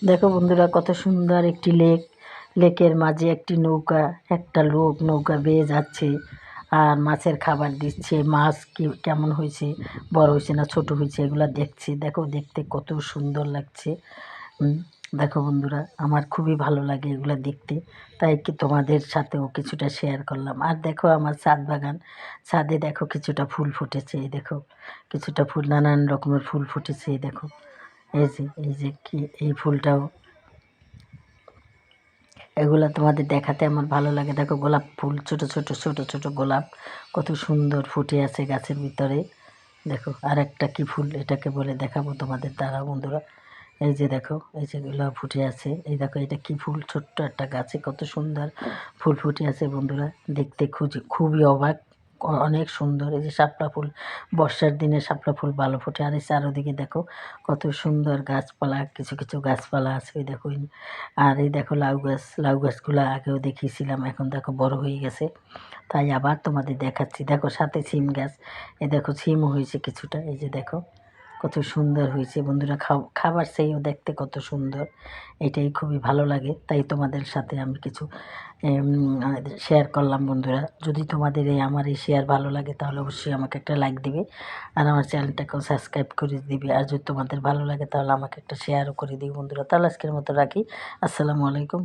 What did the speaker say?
দেখো বন্ধুরা, কত সুন্দর একটি লেক। লেকের মাঝে একটি নৌকা, একটা লোক নৌকা বেয়ে যাচ্ছে আর মাছের খাবার দিচ্ছে। মাছ কি কেমন হয়েছে, বড় হয়েছে না ছোট হয়েছে, এগুলো দেখছি। দেখো, দেখতে কত সুন্দর লাগছে। দেখো বন্ধুরা, আমার খুবই ভালো লাগে এগুলো দেখতে, তাই কি তোমাদের সাথেও কিছুটা শেয়ার করলাম। আর দেখো আমার ছাদ বাগান, ছাদে দেখো কিছুটা ফুল ফুটেছে। এই দেখো কিছুটা ফুল, নানান রকমের ফুল ফুটেছে। এই দেখো, এই যে কি এই ফুলটাও, এগুলা তোমাদের দেখাতে আমার ভালো লাগে। দেখো গোলাপ ফুল, ছোট ছোট ছোট ছোট গোলাপ কত সুন্দর ফুটে আছে গাছের ভিতরে। দেখো আর একটা কি ফুল, এটাকে বলে দেখাবো তোমাদের, দাঁড়াও বন্ধুরা। এই যে দেখো, এই যে গোলাপ ফুটে আছে। এই দেখো এটা কি ফুল, ছোট্ট একটা গাছে কত সুন্দর ফুল ফুটে আছে বন্ধুরা। দেখতে খুবই অবাক, অনেক সুন্দর। এই যে শাপলা ফুল, বর্ষার দিনে শাপলা ফুল ভালো ফোটে। আর এই চারোদিকে দেখো কত সুন্দর গাছপালা, কিছু কিছু গাছপালা আছে। এই দেখো, আর এই দেখো লাউ গাছ, লাউ গাছগুলো আগেও দেখিয়েছিলাম, এখন দেখো বড় হয়ে গেছে, তাই আবার তোমাদের দেখাচ্ছি। দেখো সাথে সিম গাছ, এই দেখো সিমও হয়েছে কিছুটা। এই যে দেখো কত সুন্দর হয়েছে বন্ধুরা, খাবার সেইও দেখতে কত সুন্দর। এটাই খুবই ভালো লাগে, তাই তোমাদের সাথে আমি কিছু শেয়ার করলাম বন্ধুরা। যদি তোমাদের আমার এই শেয়ার ভালো লাগে তাহলে অবশ্যই আমাকে একটা লাইক দিবে, আর আমার চ্যানেলটাকেও সাবস্ক্রাইব করে দিবে। আর যদি তোমাদের ভালো লাগে তাহলে আমাকে একটা শেয়ারও করে দিবে বন্ধুরা। তাহলে আজকের মতো রাখি। আসসালামু আলাইকুম।